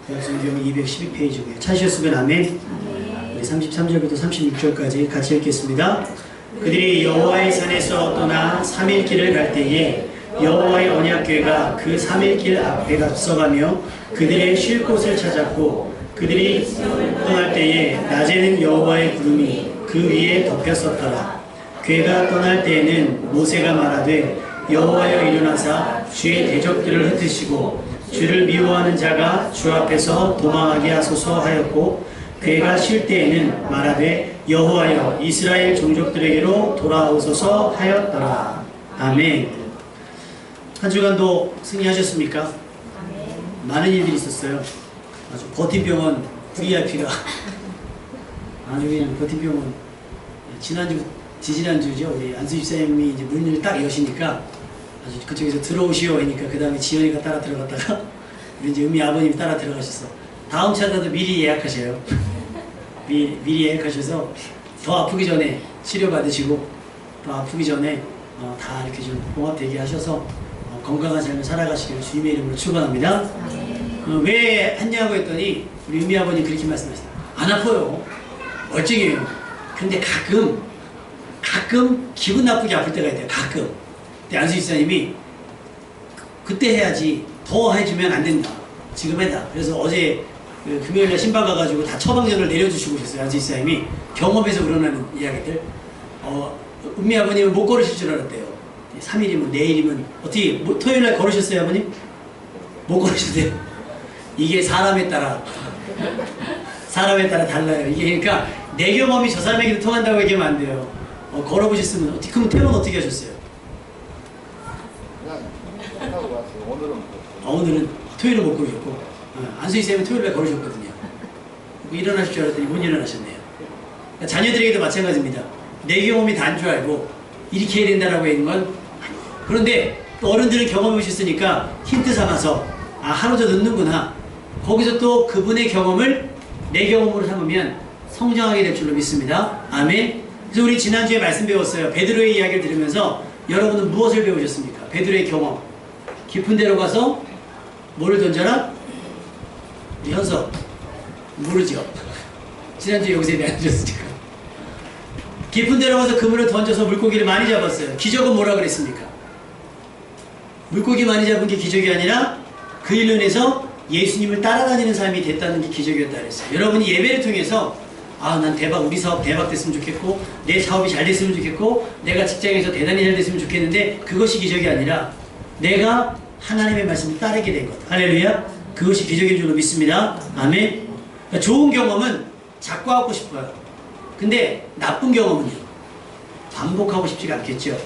구약성경 212페이지고요. 찾으셨으면 아멘. 우리 33절부터 36절까지 같이 읽겠습니다. 그들이 여호와의 산에서 떠나 3일 길을 갈 때에 여호와의 언약궤가 그 3일 길 앞에 앞서가며 그들의 쉴 곳을 찾았고, 그들이 떠날 때에 낮에는 여호와의 구름이 그 위에 덮였었더라. 궤가 떠날 때에는 모세가 말하되, 여호와여 일어나사 주의 대적들을 흩으시고 주를 미워하는 자가 주 앞에서 도망하게 하소서 하였고, 궤가 쉴 때에는 말하되 여호와여 이스라엘 종족들에게로 돌아오소서 하였더라. 아멘. 한 주간도 승리하셨습니까? 아멘. 많은 일들이 있었어요. 아주 버팀병원 VIP가 아주 그냥 버팀병원. 지지난주죠. 우리 안수 집사님이 이제 문을 딱 여시니까 아주 그쪽에서 들어오시오 하니까 그 다음에 지연이가 따라 들어갔다가 우리 이제 은미 아버님이 따라 들어가셔서 다음 차라도 미리 예약하셔요. 미리 예약하셔서 더 아프기 전에 치료받으시고 더 아프기 전에 다 이렇게 좀 봉합되게 하셔서 건강한 삶을 살아가시기를 주님의 이름으로 축원합니다. 왜 했냐고 했더니 우리 은미 아버님 그렇게 말씀하셨어요. 안 아파요. 멀쩡해요. 근데 가끔 기분 나쁘게 아플 때가 있대요. 가끔. 근데 안수 집사님이 그때 해야지 더 해주면 안 된다. 지금 해다. 그래서 어제 금요일날 신방 가가지고 다 처방전을 내려주시고 오셨어요. 안수 집사님이 경험에서 우러나는 이야기들. 은미 아버님은 못 걸으실 줄 알았대요. 3일이면 내일이면 어떻게 토요일날 걸으셨어요 아버님? 못 걸으셨대요. 이게 사람에 따라 달라요. 이게 그러니까 내 경험이 저 사람에게도 통한다고 얘기하면 안 돼요. 걸어보셨으면 그럼 퇴원 어떻게 하셨어요? 그냥 하고 왔어요. 오늘은 토요일은 못 걸으셨고 안수희 쌤은 토요일날 걸으셨거든요. 일어나실 줄 알았더니 못 일어나셨네요. 그러니까 자녀들에게도 마찬가지입니다. 내 경험이 다인 줄 알고 이렇게 해야 된다라고 하는 건. 그런데 또 어른들은 경험해 보셨으니까 힌트 삼아서 하루 더 늦는구나. 거기서 또 그분의 경험을 내 경험으로 삼으면 성장하게 될 줄로 믿습니다. 아멘. 그래서 우리 지난주에 말씀 배웠어요. 베드로의 이야기를 들으면서 여러분은 무엇을 배우셨습니까? 베드로의 경험. 깊은 데로 가서 뭐를 던져라? 현석. 모르죠. 지난주에 여기서 예배 안 드렸으니까. 깊은 데로 가서 그물을 던져서 물고기를 많이 잡았어요. 기적은 뭐라 그랬습니까? 물고기 많이 잡은 게 기적이 아니라 그 일로 인해서 예수님을 따라다니는 삶이 됐다는 게 기적이었다 그랬어요. 여러분이 예배를 통해서 난 우리 사업 대박 됐으면 좋겠고 내 사업이 잘 됐으면 좋겠고 내가 직장에서 대단히 잘 됐으면 좋겠는데 그것이 기적이 아니라 내가 하나님의 말씀을 따르게 된 것. 할렐루야. 그것이 기적인 줄로 믿습니다. 아멘. 그러니까 좋은 경험은 자꾸 하고 싶어요. 근데 나쁜 경험은요, 반복하고 싶지가 않겠죠.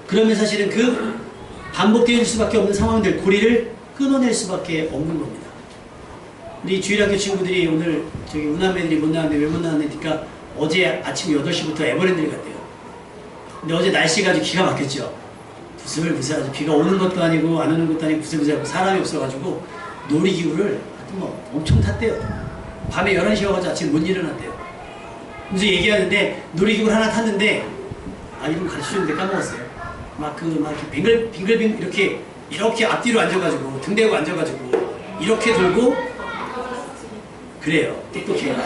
그러면 사실은 그 반복될 수밖에 없는 상황들, 고리를 끊어낼 수밖에 없는 겁니다. 우리 주일학교 친구들이 오늘 저기 우남매들이 못 나왔는데 왜 못 나왔냐니까 어제 아침 8시부터 에버랜드를 갔대요. 근데 어제 날씨가 아주 기가 막혔죠. 부슬부슬 아주 비가 오는 것도 아니고 안 오는 것도 아니고 부슬부슬하고 사람이 없어가지고 놀이기구를 뭐 엄청 탔대요. 밤에 11시에 와가지고 아침 못 일어났대요. 그래서 얘기하는데 놀이기구를 하나 탔는데 이름 가르쳐줬는데 까먹었어요. 막 빙글빙글 이렇게 앞뒤로 앉아가지고 등 대고 앉아가지고 이렇게 돌고 그래요. 똑똑해요.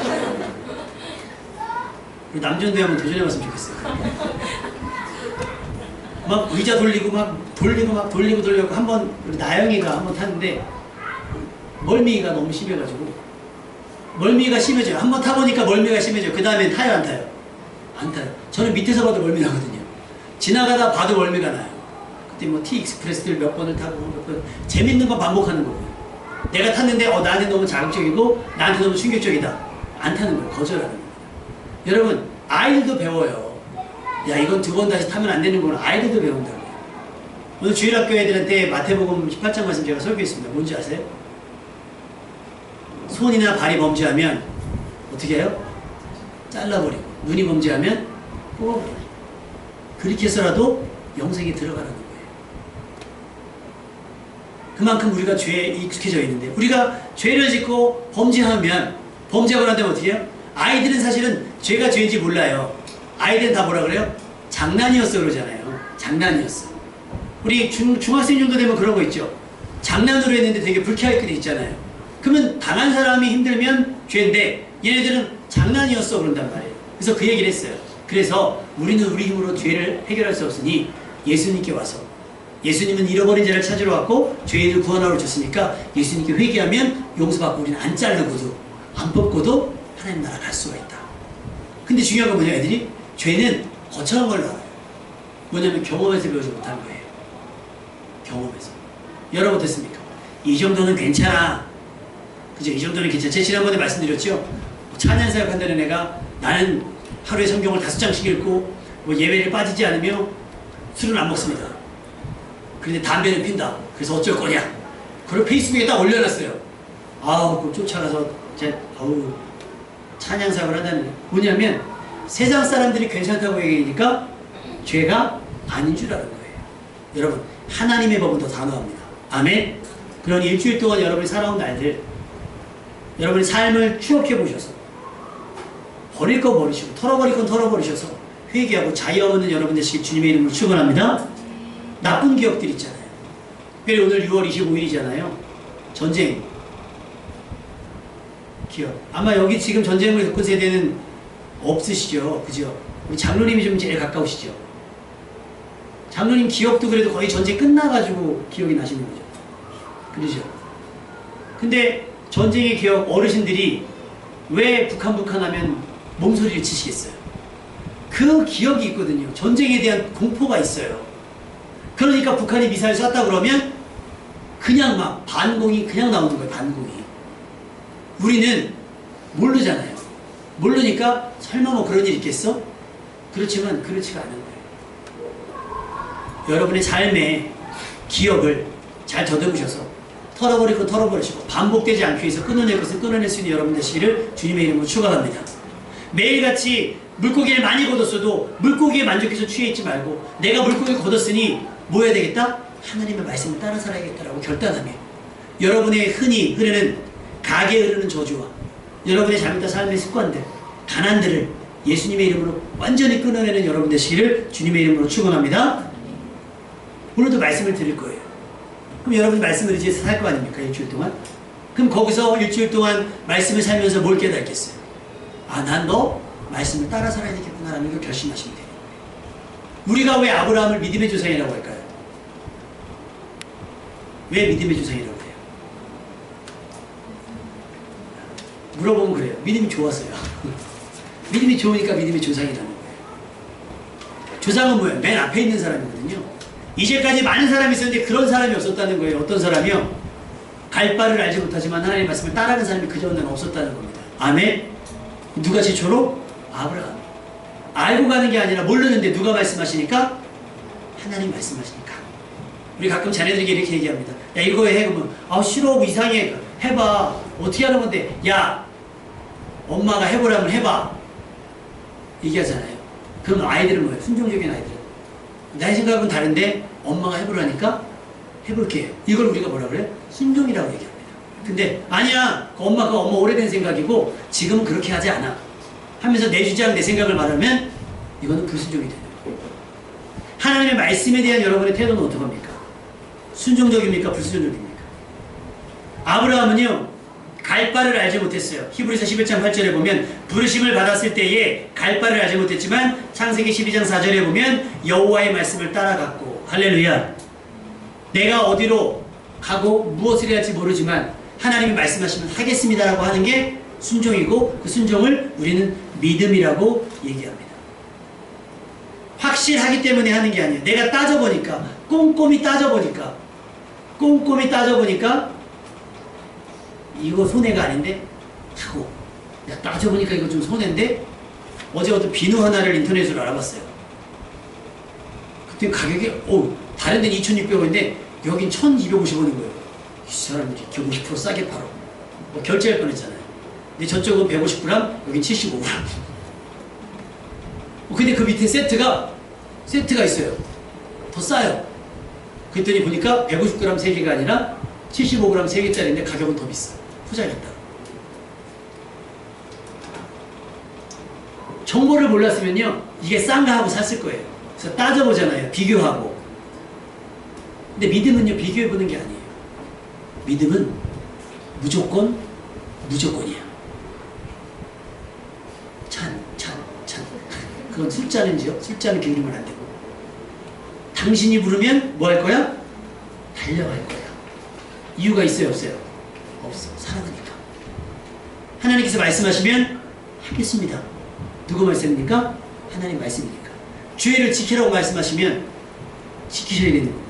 남전도에 한번 도전해봤으면 좋겠어요. 막 의자 돌리고 돌리고 한번 우리 나영이가 한번 탔는데 멀미가 너무 심해가지고 멀미가 심해져요. 한번 타보니까 멀미가 심해져요. 그 다음엔 타요 안 타요? 안 타요. 저는 밑에서 봐도 멀미 나거든요. 지나가다 봐도 멀미가 나요. 그때 뭐 T-익스프레스를 몇 번을 타고 몇 번 재밌는 건 반복하는 거고요. 내가 탔는데 나한테 너무 자극적이고 나한테 너무 충격적이다. 안 타는 거예요. 거절하는 거예요. 여러분 아이들도 배워요. 야 이건 2번 다시 타면 안 되는 거는 아이들도 배운다고요. 오늘 주일학교 애들한테 마태복음 18장 말씀 제가 설교했습니다. 뭔지 아세요? 손이나 발이 범죄하면 어떻게 해요? 잘라버리고 눈이 범죄하면 뽑아버리고 그렇게 해서라도 영생에 들어가라는 거예요. 그만큼 우리가 죄에 익숙해져 있는데 우리가 죄를 짓고 범죄하면 범죄하고 난 다음에 어떻게 해요? 아이들은 사실은 죄가 죄인지 몰라요. 아이들은 다 뭐라 그래요? 장난이었어 그러잖아요. 장난이었어. 우리 중학생 정도 되면 그런 거 있죠. 장난으로 했는데 되게 불쾌할 때도 있잖아요. 그러면 당한 사람이 힘들면 죄인데 얘네들은 장난이었어 그런단 말이에요. 그래서 그 얘기를 했어요. 그래서 우리는 우리 힘으로 죄를 해결할 수 없으니 예수님께 와서, 예수님은 잃어버린 자를 찾으러 왔고 죄인을 구원하러 줬으니까 예수님께 회개하면 용서받고 우리는 안 자르고도 안 뽑고도 하나님 나라 갈 수가 있다. 근데 중요한 건 뭐냐, 애들이 죄는 거창한 걸 알아요. 뭐냐면 경험에서 배우지 못한 거예요. 경험에서. 여러분 어땠습니까? 이 정도는 괜찮아. 그죠? 이 정도는 괜찮아. 제가 지난번에 말씀드렸죠? 찬양 사역한다는 애가 나는 하루에 성경을 5장씩 읽고 뭐 예배를 빠지지 않으며 술은 안 먹습니다. 그런데 담배는 핀다. 그래서 어쩔 거냐? 그걸 페이스북에 딱 올려놨어요. 아우, 그걸 쫓아가서 찬양 사역을 한다는 게 뭐냐면 세상 사람들이 괜찮다고 얘기하니까 죄가 아닌 줄 아는 거예요. 여러분, 하나님의 법은 더 단호합니다. 아멘? 그런 일주일 동안 여러분이 살아온 날들, 여러분의 삶을 추억해 보셔서 버릴 거 버리시고 털어버릴 건 털어버리셔서 회개하고 자유함 얻는 여러분 되시길 주님의 이름으로 축원합니다. 나쁜 기억들 있잖아요. 특별히 오늘 6월 25일이잖아요. 전쟁 기억. 아마 여기 지금 전쟁을 겪은 세대는 없으시죠? 그죠? 우리 장로님이 좀 제일 가까우시죠? 장로님 기억도 그래도 거의 전쟁 끝나가지고 기억이 나시는 거죠. 그러죠? 근데 전쟁의 기억, 어르신들이 왜 북한 하면 몸소리를 치시겠어요? 그 기억이 있거든요. 전쟁에 대한 공포가 있어요. 그러니까 북한이 미사일 쐈다 그러면 그냥 막 반공이 그냥 나오는 거예요. 반공이. 우리는 모르잖아요. 모르니까 설마 뭐 그런 일 있겠어? 그렇지만 그렇지가 않은 거예요. 여러분의 삶의 기억을 잘 더듬으셔서 털어버릴 건 털어버리시고 반복되지 않기 위해서 끊어낼 것을 끊어낼 수 있는 여러분 되시기를 주님의 이름으로 축원합니다. 매일같이 물고기를 많이 걷었어도 물고기에 만족해서 취해 있지 말고 내가 물고기를 걷었으니 뭐 해야 되겠다? 하나님의 말씀을 따라 살아야겠다라고 결단하며 여러분의 흔히 흐르는 가게 흐르는 저주와 여러분의 잘못된 삶의 습관들, 가난들을 예수님의 이름으로 완전히 끊어내는 여러분 되시기를 주님의 이름으로 축원합니다. 오늘도 말씀을 드릴 거예요. 그럼 여러분이 말씀을 의지해서 살 거 아닙니까? 일주일 동안? 그럼 거기서 일주일 동안 말씀을 살면서 뭘 깨닫겠어요? 아, 난 너 말씀을 따라 살아야 되겠구나 라는 걸 결심하시면 돼요. 우리가 왜 아브라함을 믿음의 조상이라고 할까요? 왜 믿음의 조상이라고 해요? 물어보면 그래요. 믿음이 좋았어요. 믿음이 좋으니까 믿음의 조상이라는 거예요. 조상은 뭐예요? 맨 앞에 있는 사람이거든요. 이제까지 많은 사람이 있었는데 그런 사람이 없었다는 거예요. 어떤 사람이요? 갈 바를 알지 못하지만 하나님의 말씀을 따라가는 사람이 그전에는 없었다는 겁니다. 아멘? 누가 최초로? 아브라함. 알고 가는 게 아니라 모르는데 누가 말씀하시니까? 하나님 말씀하시니까. 우리 가끔 자녀들에게 이렇게 얘기합니다. 야, 이거 해. 그러면 아, 싫어. 이상해. 해봐. 어떻게 하는 건데? 야, 엄마가 해보라면 해봐. 얘기하잖아요. 그럼 아이들은 뭐예요? 순종적인 아이들은. 나의 생각은 다른데 엄마가 해보라니까 해볼게요. 이걸 우리가 뭐라 그래? 순종이라고 얘기합니다. 근데 아니야. 그 엄마 오래된 생각이고 지금은 그렇게 하지 않아. 하면서 내 주장, 내 생각을 말하면 이거는 불순종이 되는 거예요. 하나님의 말씀에 대한 여러분의 태도는 어떡합니까? 순종적입니까? 불순종적입니까? 아브라함은요, 갈 바를 알지 못했어요. 히브리서 11장 8절에 보면 부르심을 받았을 때에 갈 바를 알지 못했지만 창세기 12장 4절에 보면 여호와의 말씀을 따라갔고, 할렐루야. 내가 어디로 가고 무엇을 해야 할지 모르지만 하나님이 말씀하시면 하겠습니다라고 하는 게 순종이고, 그 순종을 우리는 믿음이라고 얘기합니다. 확실하기 때문에 하는 게 아니에요. 내가 따져보니까, 꼼꼼히 따져보니까 이거 손해가 아닌데 하고, 야, 따져보니까 이거 좀 손해인데. 어제 어떤 비누 하나를 인터넷으로 알아봤어요. 그때 가격이 다른 데는 2,600원인데 여긴 1,250원인 거예요. 이 사람들이 이렇게 50% 싸게 팔어. 뭐 결제할 뻔했잖아요. 근데 저쪽은 150g, 여긴 75g. 근데 그 밑에 세트가 있어요. 더 싸요. 그랬더니 보니까 150g 3개가 아니라 75g 3개짜리인데 가격은 더 비싸. 후자겠다. 정보를 몰랐으면요, 이게 싼가 하고 샀을 거예요. 그래서 따져보잖아요. 비교하고. 근데 믿음은요, 비교해보는 게 아니에요. 믿음은 무조건이야. 찬. 그건 숫자는요. 숫자는 기울이면 안 되고. 당신이 부르면 뭐 할 거야? 달려갈 거야. 이유가 있어요, 없어요? 없어. 사랑하니까. 하나님께서 말씀하시면 하겠습니다. 누구 말씀입니까? 하나님 말씀이니까. 주의를 지키라고 말씀하시면 지키셔야 되는 거예요.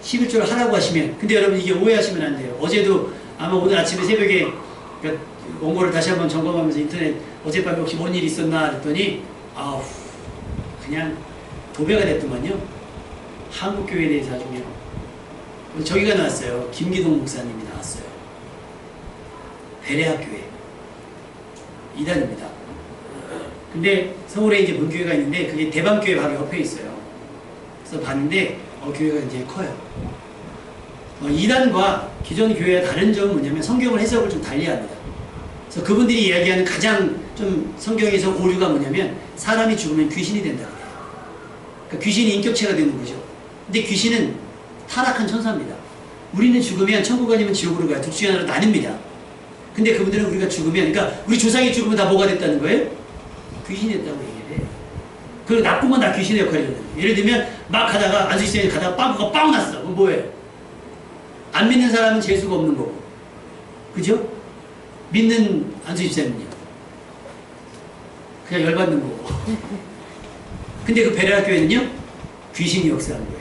11조를 하라고 하시면. 근데 여러분 이게 오해하시면 안 돼요. 어제도 아마 오늘 아침에 새벽에 그러니까 원고를 다시 한번 점검하면서 인터넷 어젯밤에 혹시 뭔 일이 있었나 그랬더니 아우 그냥 도배가 됐더만요. 한국교회에 대해서 아주 그냥 저기가 나왔어요. 김기동 목사님이 나왔어요. 베레아교회 이단입니다. 근데 서울에 이제 본교회가 있는데 그게 대방교회 바로 옆에 있어요. 그래서 봤는데 교회가 이제 커요. 이단과 기존 교회와 다른 점은 뭐냐면 성경을 해석을 좀 달리합니다. 그래서 그분들이 이야기하는 가장 좀 성경에서 오류가 뭐냐면 사람이 죽으면 귀신이 된다 그래요. 그러니까 귀신이 인격체가 되는 거죠. 근데 귀신은 타락한 천사입니다. 우리는 죽으면 천국 아니면 지옥으로 가요. 둘 중에 하나로 나뉩니다. 근데 그분들은 우리가 죽으면, 그러니까 우리 조상이 죽으면 다 뭐가 됐다는 거예요? 귀신이 됐다고 얘기를 해요. 그리고 나쁜 건 다 귀신의 역할이거든요. 예를 들면 막 가다가 안수시장에 가다가 빵꾸가 빵 났어. 그럼 뭐예요? 안 믿는 사람은 재수가 없는 거고, 그죠? 믿는 안수시장은요 그냥 열받는 거고. 근데 그 베레아 교회는요 귀신이 역사하는 거예요.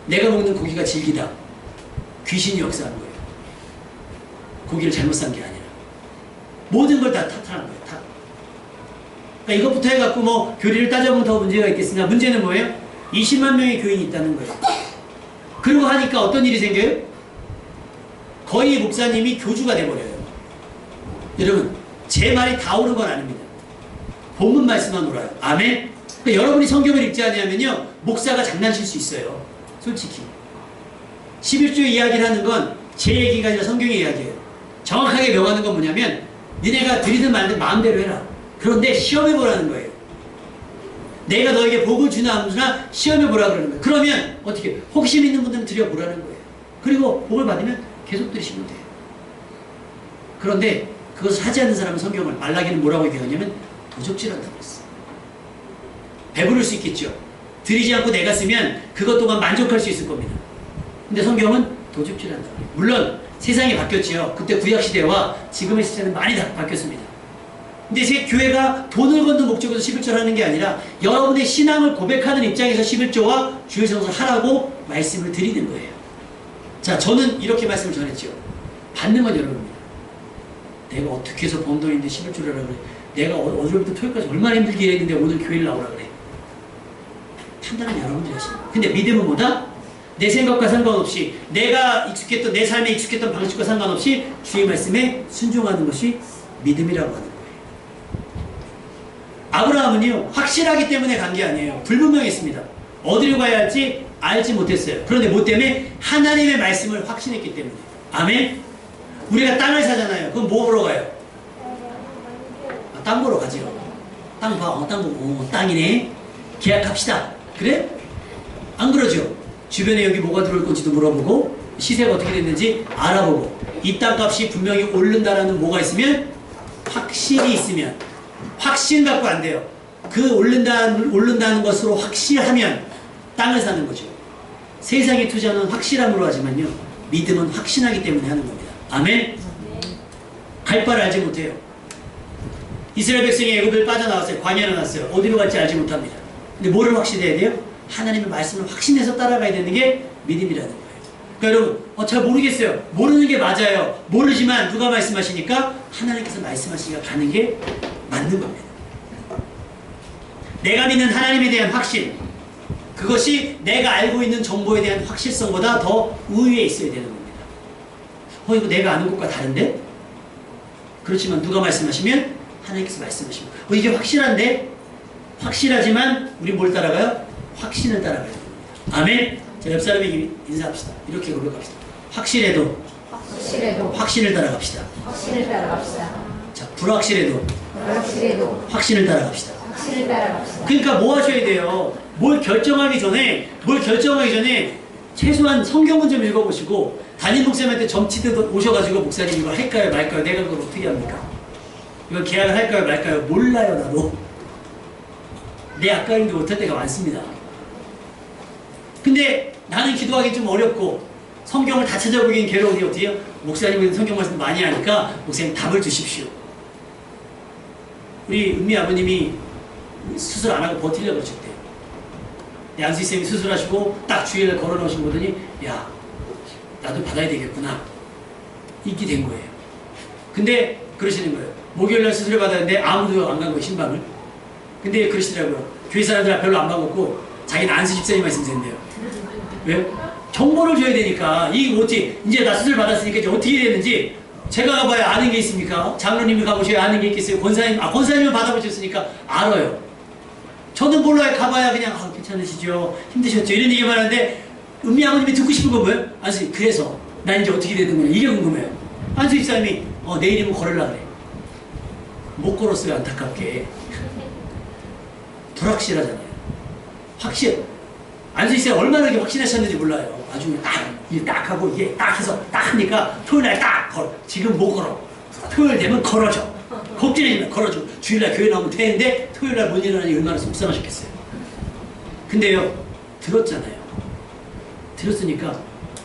내가 먹는 고기가 질기다. 귀신이 역사하는 거예요. 고기를 잘못 산 게 아니라 모든 걸 다 탓하는 거예요. 탓. 그러니까 이것부터 해갖고 뭐 교리를 따져보면 더 문제가 있겠으나 문제는 뭐예요? 20만 명의 교인이 있다는 거예요. 그러고 하니까 어떤 일이 생겨요? 거의 목사님이 교주가 돼버려요. 여러분 제 말이 다 옳은 건 아닙니다. 본문 말씀만 옳아요. 아멘? 그러니까 여러분이 성경을 읽지 않으면요 목사가 장난칠 수 있어요. 솔직히 11조 이야기를 하는 건 제 얘기가 아니라 성경의 이야기예요. 정확하게 명하는 건 뭐냐면 니네가 드리든 말든 마음대로 해라. 그런데 시험해보라는 거예요. 내가 너에게 복을 주나 안 주나 시험해보라 그러는 거예요. 그러면 어떻게 혹시 믿는 분들은 드려보라는 거예요. 그리고 복을 받으면 계속 드리시면 돼요. 그런데 그것을 하지 않는 사람은 성경을 말라기는 뭐라고 얘기하냐면 도적질한다고 했어. 배부를 수 있겠죠. 드리지 않고 내가 쓰면 그것 또한 만족할 수 있을 겁니다. 근데 성경은 도적질한다. 물론 세상이 바뀌었지요. 그때 구약시대와 지금의 시대는 많이 바뀌었습니다. 근데 제 교회가 돈을 걷는 목적으로 11조를 하는 게 아니라 여러분의 신앙을 고백하는 입장에서 11조와 주일 성수를 하라고 말씀을 드리는 거예요. 자, 저는 이렇게 말씀을 전했죠. 받는 건 여러분입니다. 내가 어떻게 해서 번 돈인데 11조를 하라 그래. 내가 어제부터 토요일까지 얼마나 힘들게 했는데 오늘 교회를 나오라 그래. 판단은 여러분들이 하시는 거예요. 근데 믿음은 뭐다? 내 생각과 상관없이 내가 익숙했던 내 삶에 익숙했던 방식과 상관없이 주의 말씀에 순종하는 것이 믿음이라고 하는 거예요. 아브라함은요 확실하기 때문에 간 게 아니에요. 불분명했습니다. 어디로 가야 할지 알지 못했어요. 그런데 뭐 때문에? 하나님의 말씀을 확신했기 때문에. 아멘? 우리가 땅을 사잖아요. 그럼 뭐 보러 가요? 땅 보러 가죠. 땅 봐. 땅 보고 땅이네. 계약합시다. 그래? 안 그러죠? 주변에 여기 뭐가 들어올 건지도 물어보고 시세가 어떻게 됐는지 알아보고 이 땅값이 분명히 오른다라는 뭐가 있으면 확실히 있으면 확신 갖고 안 돼요. 그 오른다는 것으로 확실하면 땅을 사는 거죠. 세상에 투자는 확실함으로 하지만요 믿음은 확신하기 때문에 하는 겁니다. 아멘? 갈 바를 알지 못해요. 이스라엘 백성이 애굽을 빠져나왔어요. 광야로 나왔어요. 어디로 갈지 알지 못합니다. 근데 뭐를 확신해야 돼요? 하나님의 말씀을 확신해서 따라가야 되는 게 믿음이라는 거예요. 그러니까 여러분 잘 모르겠어요. 모르는 게 맞아요. 모르지만 누가 말씀하시니까 하나님께서 말씀하시니까 가는 게 맞는 겁니다. 내가 믿는 하나님에 대한 확신, 그것이 내가 알고 있는 정보에 대한 확실성보다 더 우위에 있어야 되는 겁니다. 이거 내가 아는 것과 다른데? 그렇지만 누가 말씀하시면 하나님께서 말씀하십니다. 이게 확실한데? 확실하지만 우리 뭘 따라가요? 확신을 따라가야 됩니다. 아멘? 자, 옆 사람에게 인사합시다. 이렇게 고백합시다. 확실해도 확신을 따라갑시다. 자, 불확실해도 확신을 따라갑시다. 그러니까 뭐 하셔야 돼요? 뭘 결정하기 전에 최소한 성경은 좀 읽어보시고 담임 목사님한테 점치듯 오셔가지고 목사님 이거 할까요 말까요? 내가 그걸 어떻게 합니까? 이거 계약을 할까요 말까요? 몰라요 나도. 내 아까운도 못할 때가 많습니다. 근데 나는 기도하기 좀 어렵고 성경을 다 찾아보기엔 괴로우니 어떻게 해요? 목사님은 성경 말씀 많이 하니까 목사님 답을 주십시오. 우리 은미 아버님이 수술 안 하고 버티려고 그러셨대요. 양수희 쌤이 수술하시고 딱 주일날 걸어놓으신 거더니 야 나도 받아야 되겠구나. 이렇게 된 거예요. 근데 그러시는 거예요. 목요일날 수술을 받았는데 아무도 안 간 거예요. 신방을. 근데 그러시더라고요. 교회 사람들 별로 안 반갑고 자기는 안수 집사님만 있으면 된대요. 왜요? 정보를 줘야 되니까 이게 어떻게 이제 나 수술 받았으니까 이제 어떻게 되는지 제가 가봐야 아는 게 있습니까? 장로님이 가보셔야 아는 게 있겠어요. 권사님은 받아보셨으니까 알아요. 저는 몰라요. 가봐야 그냥 괜찮으시죠? 힘드셨죠? 이런 얘기만 하는데 은미 아버님이 듣고 싶은 건 뭐예요? 안수 그래서 나 이제 어떻게 되는 거냐 이게 궁금해요. 안수 집사님이 내일이면 걸으려 그래. 못 걸었어요. 안타깝게. 불확실하잖아요. 확실. 안수 집사님 얼마나 이렇게 확신하셨는지 몰라요. 아주 딱 하고 이게 딱 해서 딱 하니까 토요일날 딱 걸어. 지금 못 걸어. 토요일 되면 걸어줘. 걱정해지면 걸어줘. 주일날 교회 나오면 되는데 토요일날 못 일어나니 얼마나 속상하셨겠어요. 근데요 들었잖아요. 들었으니까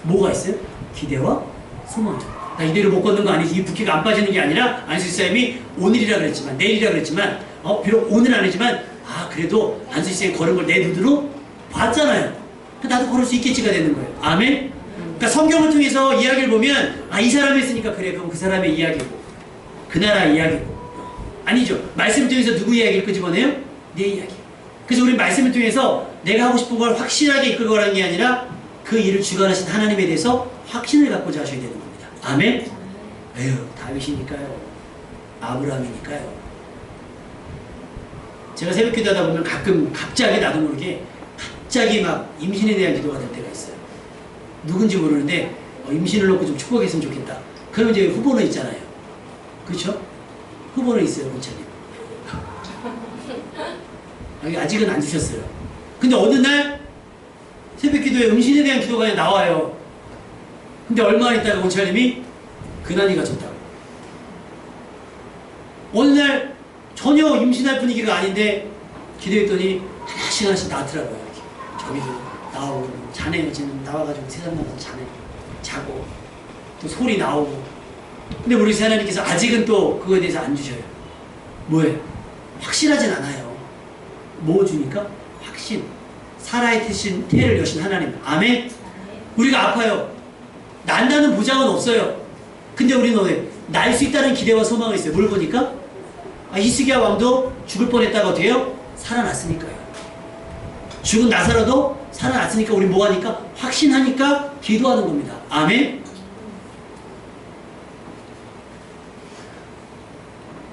뭐가 있어요? 기대와 소망이죠. 나 이대로 못 걷는 거 아니지. 이 붓기가 안 빠지는 게 아니라 안수 집사님이 오늘이라 그랬지만 내일이라 그랬지만 비록 오늘 아니지만 그래도 안수 집사님이 걸은 걸 내 눈으로 봤잖아요. 나도 걸을 수 있겠지가 되는 거예요. 아멘? 그러니까 성경을 통해서 이야기를 보면 이 사람이 했으니까 그래. 그럼 그 사람의 이야기고 그 나라 이야기고 아니죠. 말씀을 통해서 누구 이야기를 끄집어내요? 내 이야기. 그래서 우리 말씀을 통해서 내가 하고 싶은 걸 확실하게 이끌고가는 게 아니라 그 일을 주관하신 하나님에 대해서 확신을 갖고자 하셔야 되는 겁니다. 아멘? 에휴 다윗이니까요. 아브라함이니까요. 제가 새벽기도 하다 보면 가끔 갑자기 나도 모르게 갑자기 막 임신에 대한 기도가 될 때가 있어요. 누군지 모르는데 임신을 놓고 좀 축복했으면 좋겠다. 그러면 이제 후보는 있잖아요. 그렇죠? 후보는 있어요. 원차님. 아직은 안 주셨어요. 근데 어느 날 새벽기도에 임신에 대한 기도가 나와요. 근데 얼마 안 있다가 원차님이 근한이가 졌다고. 어느 날 전혀 임신할 분위기가 아닌데 기도했더니 하나씩 나왔더라고요. 저기도 나오고 자네요. 지금 나와가지고 세상 나가서 자네 자고 또 소리 나오고. 근데 우리 하나님께서 아직은 또 그거에 대해서 안 주셔요. 뭐예요? 확실하진 않아요. 뭐 주니까? 확신. 살아의 태를 여신 하나님. 아멘? 우리가 아파요. 난다는 보장은 없어요. 근데 우리는 왜? 날 수 있다는 기대와 소망이 있어요. 뭘 보니까? 히스기야 왕도 죽을 뻔했다가 어때요? 살아났으니까요. 죽은 나사로도 살아났으니까 우리 뭐하니까? 확신하니까 기도하는 겁니다. 아멘?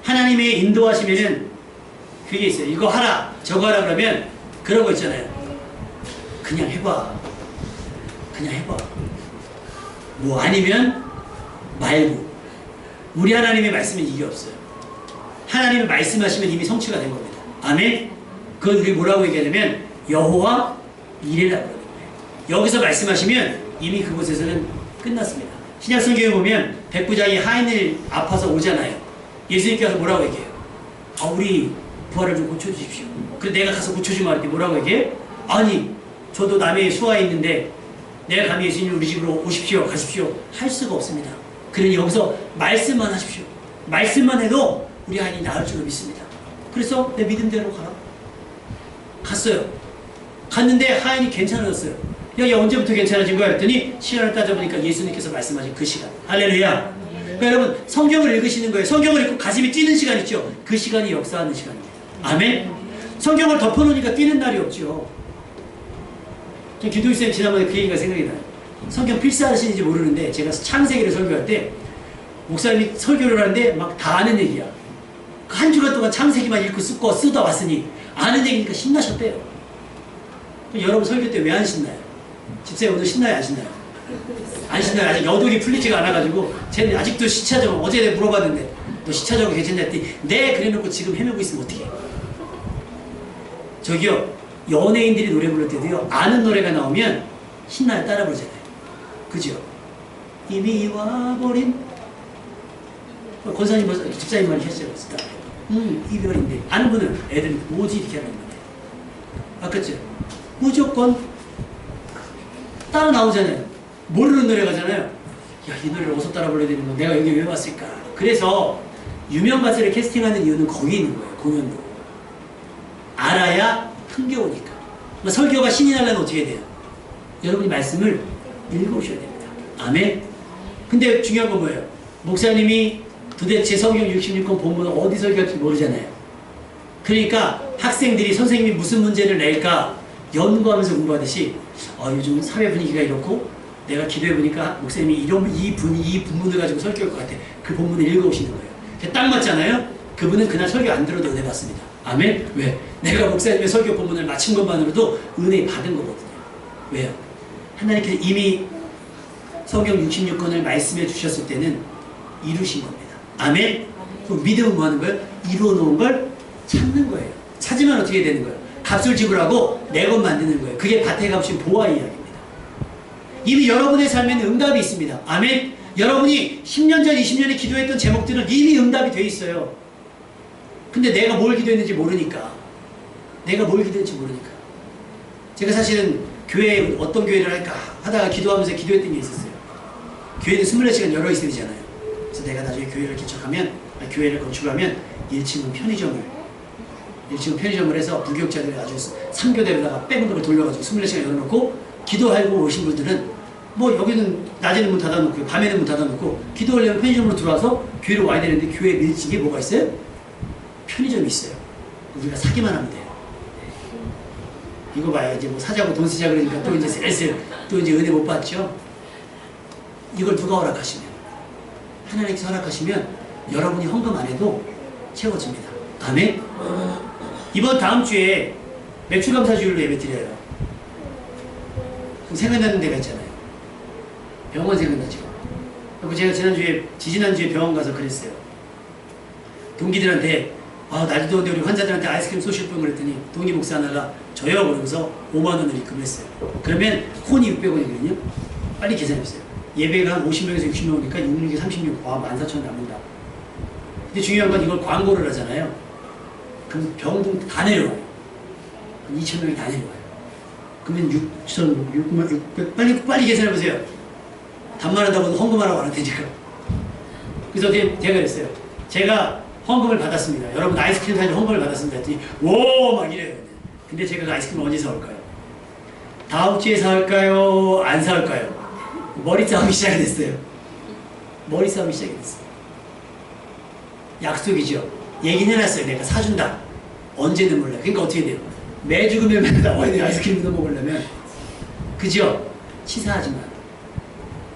하나님의 인도하시면은 그게 있어요. 이거 하라 저거 하라 그러면 그런 거 있잖아요. 그냥 해봐. 그냥 해봐. 뭐 아니면 말고. 우리 하나님의 말씀은 이게 없어요. 하나님의 말씀하시면 이미 성취가 된 겁니다. 아멘? 그건 우리 뭐라고 얘기하냐면 여호와 이레라고 하는 거예요. 여기서 말씀하시면 이미 그곳에서는 끝났습니다. 신약성경에 보면 백부장이 하인을 아파서 오잖아요. 예수님께서 뭐라고 얘기해요? 우리 부하를 좀 고쳐주십시오. 그래서 내가 가서 고쳐주면 할 때 뭐라고 얘기해? 아니 저도 남의 수하에 있는데 내가 감히 예수님 우리 집으로 오십시오 가십시오 할 수가 없습니다. 그러니 여기서 말씀만 하십시오. 말씀만 해도 우리 하인이 나을 줄로 믿습니다. 그래서 내 믿음대로 가라. 갔어요. 갔는데 하인이 괜찮아졌어요. 야 언제부터 괜찮아진 거야? 했더니 시간을 따져보니까 예수님께서 말씀하신 그 시간. 할렐루야. 그러니까 여러분 성경을 읽으시는 거예요. 성경을 읽고 가슴이 뛰는 시간 있죠? 그 시간이 역사하는 시간입니다. 아멘? 성경을 덮어놓으니까 뛰는 날이 없죠. 저 기도일쌤 지난번에 그 얘기가 생각이 나요. 성경 필사하시는지 모르는데 제가 창세기를 설교할 때 목사님이 설교를 하는데 막 다 아는 얘기야. 한 주간 동안 창세기만 읽고 쓰다 왔으니 아는 얘기니까 신나셨대요. 여러분 설교 때 왜 안 신나요? 집사님 오늘 신나요? 안 신나요? 안 신나요? 아직 여독이 풀리지가 않아가지고 쟤는 아직도 시차적으로 어제 내가 물어봤는데 너 시차적으로 괜찮냐 했더니 네 그래놓고 지금 헤매고 있으면 어떡해. 저기요 연예인들이 노래 부를 때도요 아는 노래가 나오면 신나요? 따라 부르잖아요. 그죠? 이미 와버린 권사님 벌써 집사님 말이 했어요. 이별인데 아는 분은 애들이 뭐지 이렇게 하는 거예요. 아깝죠? 무조건 따라 나오잖아요. 모르는 노래 가잖아요. 야, 이 노래를 어디서 따라 불러야 되는 거 내가 여기 왜 왔을까? 그래서 유명 가수를 캐스팅하는 이유는 거기 있는 거예요. 공연도 알아야 흥겨우니까. 설교가 신이 나려면 어떻게 돼요? 여러분이 말씀을 읽어오셔야 됩니다. 아멘. 근데 중요한 건 뭐예요? 목사님이 도대체 성경 66권 본문을 어디 설교할지 모르잖아요. 그러니까 학생들이 선생님이 무슨 문제를 낼까 연구하면서 공부하듯이 요즘 사회 분위기가 이렇고 내가 기도해보니까 목사님이 이 본문을 가지고 설교할 것 같아. 그 본문을 읽어오시는 거예요. 딱 맞잖아요? 그분은 그날 설교 안 들어도 은혜 받습니다. 아멘? 왜? 내가 목사님의 설교 본문을 마친 것만으로도 은혜 받은 거거든요. 왜요? 하나님께서 이미 성경 66권을 말씀해 주셨을 때는 이루신 겁니다. 아멘? 그럼 믿음은 뭐 하는 거예요? 이루어 놓은 걸 찾는 거예요. 찾으면 어떻게 되는 거예요? 값을 지불하고 내 것 만드는 거예요. 그게 밭에 값인 보아 이야기입니다. 이미 여러분의 삶에는 응답이 있습니다. 아멘? 여러분이 10년 전, 20년에 기도했던 제목들은 이미 응답이 돼 있어요. 근데 내가 뭘 기도했는지 모르니까. 제가 사실은 교회에 어떤 교회를 할까 하다가 기도하면서 기도했던 게 있었어요. 교회는 24시간 열어 있어야 되잖아요. 그래서 내가 나중에 교회를 교회를 건축하면 1층은 편의점을 해서 부교육자들이 아주 3교대로다가 백으로 돌려가지고 24시간 열어놓고 기도하고 오신 분들은 뭐 여기는 낮에는 문 닫아놓고 밤에는 문 닫아놓고 기도하려면 편의점으로 들어와서 교회로 와야 되는데 교회 밀집에 뭐가 있어요? 편의점이 있어요. 우리가 사기만 하면 돼요. 이거 봐요. 이제 뭐 사자고 돈 쓰자 그러니까 또 이제 슬슬 또 이제 은혜 못 받죠? 이걸 누가 허락하시면? 하나님께서 허락하시면 여러분이 헌금 안 해도 채워집니다. 아멘? 이번 다음 주에 매출감사주일로 예배 드려요. 생각나는 데가 있잖아요. 병원 생각나죠. 그리고 제가 지지난주에 병원 가서 그랬어요. 동기들한테 날도 더운데 우리 환자들한테 아이스크림 쏘실 분 그랬더니 동기 목사 하나가 저요 그러면서 5만 원을 입금했어요. 그러면 콘이 600원이거든요. 빨리 계산해보세요. 예배가 한 50명에서 60명 오니까 66에 36, 14,000원 남는다. 근데 중요한 건 이걸 광고를 하잖아요. 그럼 병동 다 내려와요. 2,000명이 다 내려와요. 그러면 6,600, 빨리 계산해보세요. 단말한다고 헌금하라고 안 할 테니까. 그래서 제가 그랬어요. 제가 헌금을 받았습니다. 여러분 아이스크림 사실 헌금을 받았습니다. 했더니 오! 막 이래요. 근데 제가 그 아이스크림 언제 사올까요? 다음 주에 사올까요? 안 사올까요? 머리 싸움이 시작이 됐어요. 약속이죠. 얘기는 해놨어요. 내가 사준다. 언제는 몰라요. 그러니까 어떻게 돼요? 매주 금요일마다 나와야 돼요. 아이스크림 넣어 먹으려면. 그죠? 치사하지만.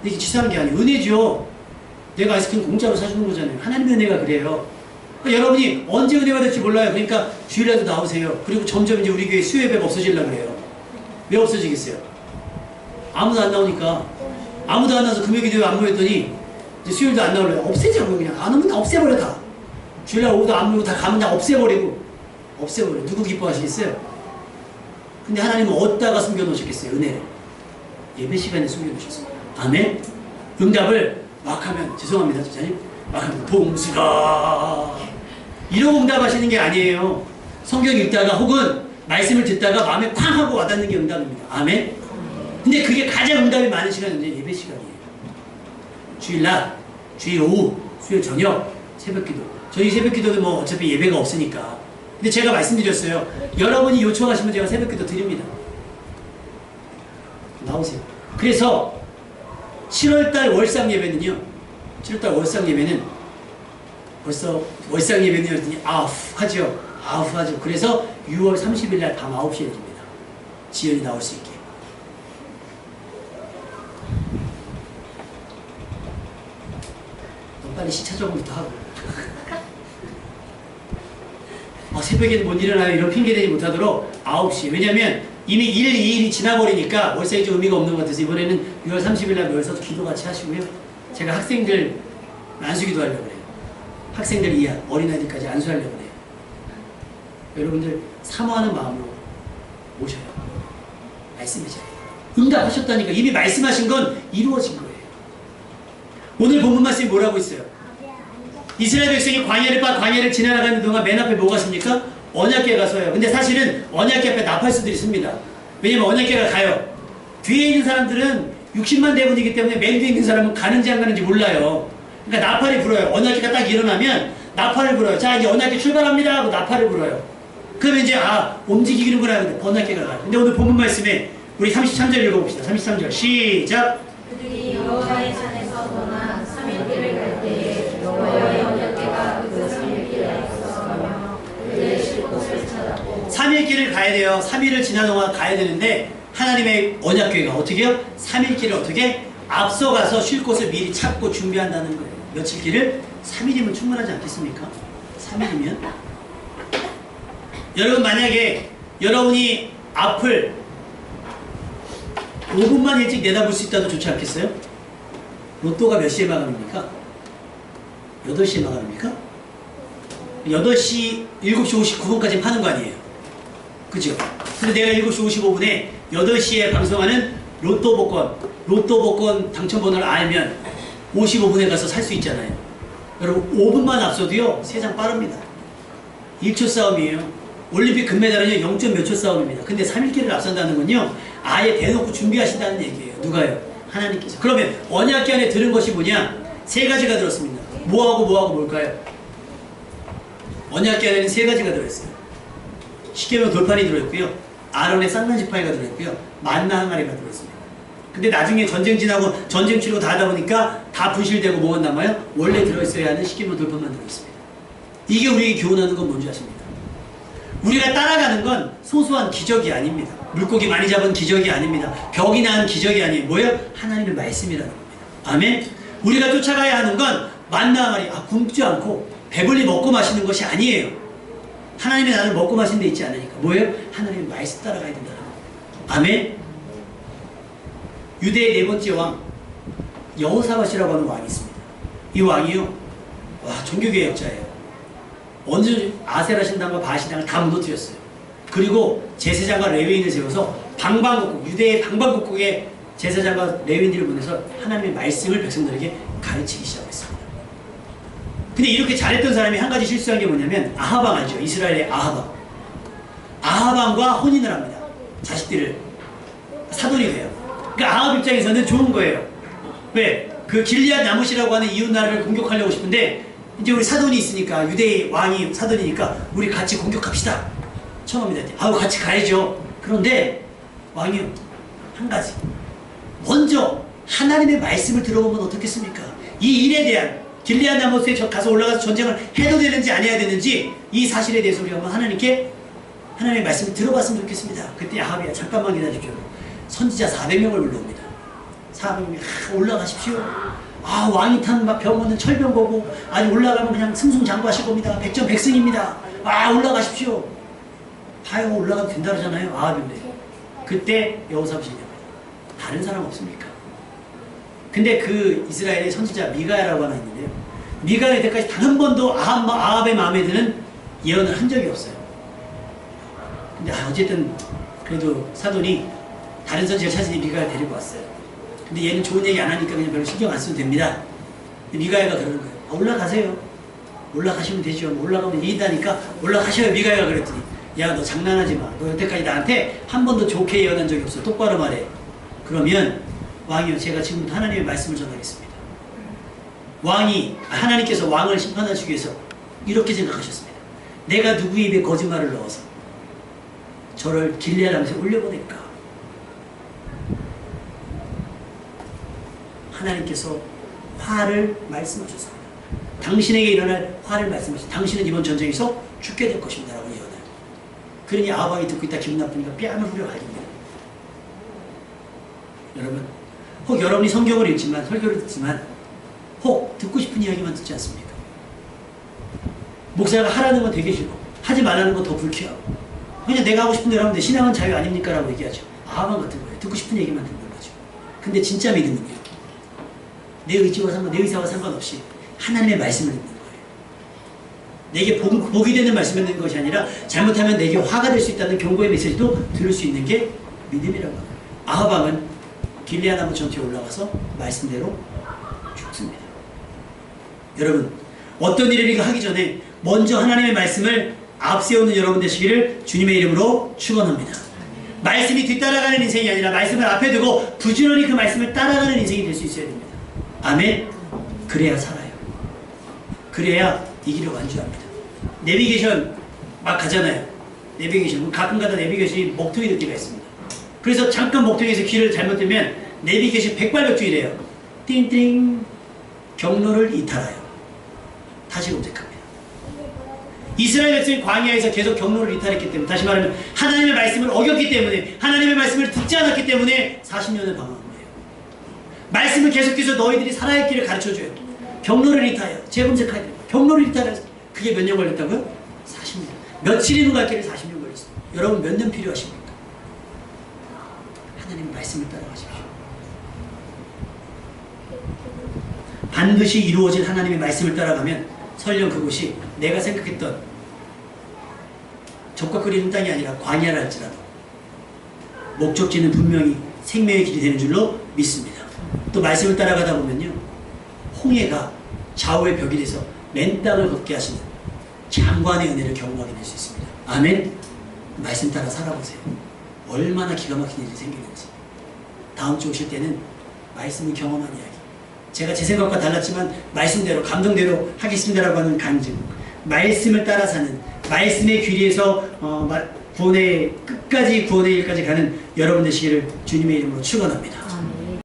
근데 이게 치사한 게 아니에요. 은혜죠. 내가 아이스크림 공짜로 사주는 거잖아요. 하나님의 은혜가 그래요. 그러니까 여러분이 언제 은혜가 될지 몰라요. 그러니까 주일에도 나오세요. 그리고 점점 이제 우리 교회 수요 예배가 없어지려고 그래요. 왜 없어지겠어요? 아무도 안 나오니까. 아무도 안 나와서 금요기도회 안 모였더니 이제 수요일도 안 나오려고 없애자고요. 그냥 안 오면 다 없애버려 다. 주일날 오후도 안 모이고 다 가면 다 없애버려. 누구 기뻐하시겠어요? 근데 하나님은 어디다가 숨겨놓으셨겠어요? 은혜를. 예배 시간에 숨겨놓으셨어요. 아멘? 응답을 막 하면 죄송합니다 집사님 막 하면 봉수가 이러고 응답하시는 게 아니에요. 성경 읽다가 혹은 말씀을 듣다가 마음에 쾅 하고 와닿는 게 응답입니다. 아멘? 근데 그게 가장 응답이 많은 시간은 이제 예배 시간이에요. 주일날, 주일 오후, 수요일 저녁, 새벽기도. 저희 새벽기도도 뭐 어차피 예배가 없으니까. 근데 제가 말씀드렸어요. 여러분이 요청하시면 제가 새벽기도 드립니다. 나오세요. 그래서 7월달 월상 예배는요. 7월달 월상 예배는 벌써 월상 예배는 했더니 하죠. 그래서 6월 30일날 밤 9시에 해줍니다. 지연이 나올 수 있게. 빨리 시차 적응부터 하고. 새벽에는 못 일어나요. 이런 핑계대지 못하도록 9시. 왜냐면 이미 1, 2일이 지나버리니까 월상이 좀 의미가 없는 것 같아서 이번에는 6월 30일날 모여서 기도 같이 하시고요. 제가 학생들 안수기도 하려고 그래요. 학생들 이하, 어린아이들까지 안수하려고 그래요. 여러분들 사모하는 마음으로 오셔요. 말씀이죠. 응답하셨다니까. 이미 말씀하신 건 이루어진 거예요. 오늘 본문 말씀이 뭐라고 있어요? 이스라엘 백성이 광야를 지나가는 동안 맨 앞에 뭐가 있습니까? 언약궤가 서요. 근데 사실은 언약궤 앞에 나팔수들이 있습니다. 왜냐면 언약궤가 가요. 뒤에 있는 사람들은 60만 대군이기 때문에 맨 뒤에 있는 사람은 가는지 안 가는지 몰라요. 그러니까 나팔이 불어요. 언약궤가 딱 일어나면 나팔을 불어요. 자, 이제 언약궤 출발합니다 하고 나팔을 불어요. 그러면 이제 움직이는구나 하는데 언약궤가 가요. 근데 오늘 본문 말씀에 우리 33절 읽어봅시다. 33절 시작. 그들이 여호와의 산에서 떠나 3일길을 갈 때에 여호와의 언약궤가 그 3일길에 앞서가며 그들의 쉴 곳을 찾았고 3일 길을 가야 돼요. 3일을 지난 동안 가야 되는데 하나님의 언약궤가 어떻게 해요? 3일 길을 어떻게? 앞서가서 쉴 곳을 미리 찾고 준비한다는 거예요. 며칠 길을? 3일이면 충분하지 않겠습니까? 3일이면? 여러분 만약에 여러분이 앞을 5분만 일찍 내다볼 수 있다도 좋지 않겠어요? 로또가 몇 시에 마감입니까? 8시에 마감입니까? 8시, 7시 59분까지 파는 거 아니에요? 그죠? 근데 내가 7시 55분에 8시에 방송하는 로또 복권 당첨번호를 알면 55분에 가서 살 수 있잖아요. 여러분 5분만 앞서도요 세상 빠릅니다. 1초 싸움이에요. 올림픽 금메달은요 0. 몇 초 싸움입니다. 근데 3일길을 앞선다는 건요 아예 대놓고 준비하신다는 얘기예요. 누가요? 하나님께서. 그러면 언약궤 안에 들은 것이 뭐냐? 세 가지가 들었습니다. 뭐하고 뭘까요? 언약궤 안에는 세 가지가 들어있어요. 십계명 돌판이 들어있고요, 아론의 쌍난 지팡이가 들어있고요, 만나 항아리가 들어있습니다. 근데 나중에 전쟁 지나고 전쟁 치르고 다 하다 보니까 다 분실되고 뭐가 남아요? 원래 들어있어야 하는 십계명 돌판만 들어있습니다. 이게 우리에게 교훈하는 건 뭔지 아십니까? 우리가 따라가는 건 소소한 기적이 아닙니다. 물고기 많이 잡은 기적이 아닙니다. 벽이 낳은 기적이 아니에요. 뭐예요? 하나님의 말씀이라는 겁니다. 아멘? 우리가 쫓아가야 하는 건 만나 항아리, 굶지 않고 배불리 먹고 마시는 것이 아니에요. 하나님의 나를 먹고 마시는 데 있지 않으니까. 뭐예요? 하나님의 말씀 따라가야 된다는 겁니다. 아멘? 유대의 네 번째 왕 여호사밧이라고 하는 왕이 있습니다. 이 왕이요, 종교개혁자예요. 어느 아세라 신당과 바알 신당을 다 무너뜨렸어요. 그리고 제사장과 레위인을 세워서 방방곡곡, 유대의 방방곡곡에 제사장과 레위인들을 보내서 하나님의 말씀을 백성들에게 가르치기 시작했습니다. 근데 이렇게 잘했던 사람이 한 가지 실수한 게 뭐냐면 아하방 알죠? 이스라엘의 아하방. 아하방과 혼인을 합니다. 자식들을. 사돈이 돼요. 그러니까 아합 입장에서는 좋은 거예요. 왜? 그 길리앗 나못이라고 하는 이웃 나라를 공격하려고 싶은데 이제 우리 사돈이 있으니까, 유대의 왕이 사돈이니까 우리 같이 공격합시다. 청합니다. 같이 가야죠. 그런데 왕이요, 한 가지. 먼저 하나님의 말씀을 들어보면 어떻겠습니까? 이 일에 대한, 길리앗 나못에 가서 올라가서 전쟁을 해도 되는지 안 해야 되는지 이 사실에 대해서 우리 한번 하나님께 하나님의 말씀을 들어봤으면 좋겠습니다. 그때 아합이야, 잠깐만 기다리십시오. 선지자 400명을 불러옵니다. 400명이 올라가십시오. 왕이 탄 병원은 철병 보고 아니 올라가면 그냥 승승장구하실 겁니다. 백전백승입니다. 올라가십시오. 봐요, 올라가도 된다 그러잖아요. 아합인데. 그때 여호사밧이 얘기합니다. 다른 사람 없습니까? 근데 그 이스라엘의 선지자 미가야라고 하나 있는데요, 미가야 때까지 단 한 번도 아합의 마음에 드는 예언을 한 적이 없어요. 근데 어쨌든 그래도 사돈이 다른 선지자를 찾으니 미가야 데리고 왔어요. 근데 얘는 좋은 얘기 안 하니까 그냥 별로 신경 안 써도 됩니다. 미가야가 그러는 거예요. 올라가세요. 올라가시면 되죠. 올라가면 이긴다니까 올라가셔요. 미가야가 그랬더니, 야, 너 장난하지 마. 너 여태까지 나한테 한 번도 좋게 예언한 적이 없어. 똑바로 말해. 그러면 왕이요, 제가 지금부터 하나님의 말씀을 전하겠습니다. 하나님께서 왕을 심판하시기 위해서 이렇게 생각하셨습니다. 내가 누구 입에 거짓말을 넣어서 저를 길리앗 나못에 올려보낼까? 하나님께서 화를 말씀하셨습니다. 당신에게 일어날 화를 말씀하셨습니다. 당신은 이번 전쟁에서 죽게 될 것입니다 라고 예언해요. 그러니 아합이 듣고 있다 기분 나쁘니까 뺨을 후려 갈깁니다. 여러분, 혹 여러분이 성경을 읽지만, 설교를 듣지만 혹 듣고 싶은 이야기만 듣지 않습니까? 목사가 하라는 건 되게 싫고 하지 말라는 건 더 불쾌하고, 그냥 내가 하고 싶은 대로 하면 돼. 신앙은 자유 아닙니까? 라고 얘기하죠. 아합 같은 거예요. 듣고 싶은 얘기만 듣는 거죠. 근데 진짜 믿음은요, 내 의지와 내 의사와 상관없이 하나님의 말씀을 듣는 거예요. 내게 복이 되는 말씀을 듣는 것이 아니라 잘못하면 내게 화가 될 수 있다는 경고의 메시지도 들을 수 있는 게 믿음이라고 합니다. 아합 왕은 길리앗 나무 전투에 올라가서 말씀대로 죽습니다. 여러분, 어떤 일을 하기 전에 먼저 하나님의 말씀을 앞세우는 여러분 되시기를 주님의 이름으로 축원합니다. 말씀이 뒤따라가는 인생이 아니라 말씀을 앞에 두고 부지런히 그 말씀을 따라가는 인생이 될 수 있어야 됩니다. 아멘. 그래야 살아요. 그래야 이 길을 완주합니다. 내비게이션 막 가잖아요. 내비게이션 가끔가다 내비게이션이 목통이 될 때가 있습니다. 그래서 잠깐 목통에서 길을 잘못되면 내비게이션 백발백중이래요. 띵띵, 경로를 이탈하여 다시 검색합니다. 이스라엘 백성이 광야에서 계속 경로를 이탈했기 때문에, 다시 말하면 하나님의 말씀을 어겼기 때문에, 하나님의 말씀을 듣지 않았기 때문에 40년을 방황한 거예요. 말씀을 계속해서 너희들이 살아야 할 길을 가르쳐줘요. 경로를 이탈하여 재검색하야 돼요. 경로를 이탈해서 그게 몇 년 걸렸다고요? 40년. 며칠이면 갈 길을 40년 걸렸어요. 여러분 몇 년 필요하십니까? 하나님의 말씀을 따라가십시오. 반드시 이루어진 하나님의 말씀을 따라가면 설령 그곳이 내가 생각했던 젖과 끓이는 땅이 아니라 광야라 할지라도 목적지는 분명히 생명의 길이 되는 줄로 믿습니다. 또 말씀을 따라가다 보면요, 홍해가 좌우의 벽이 돼서 맨 땅을 걷게 하시는 장관의 은혜를 경험하게 될 수 있습니다. 아멘. 말씀 따라 살아보세요. 얼마나 기가 막힌 일이 생기는지. 다음 주 오실 때는 말씀을 경험한 이야기, 제가 제 생각과 달랐지만 말씀대로 감동대로 하겠습니다라고 하는 간증, 말씀을 따라 사는, 말씀의 귀리에서 구원의 끝까지, 구원의 일까지 가는 여러분 되시기를 주님의 이름으로 축원합니다.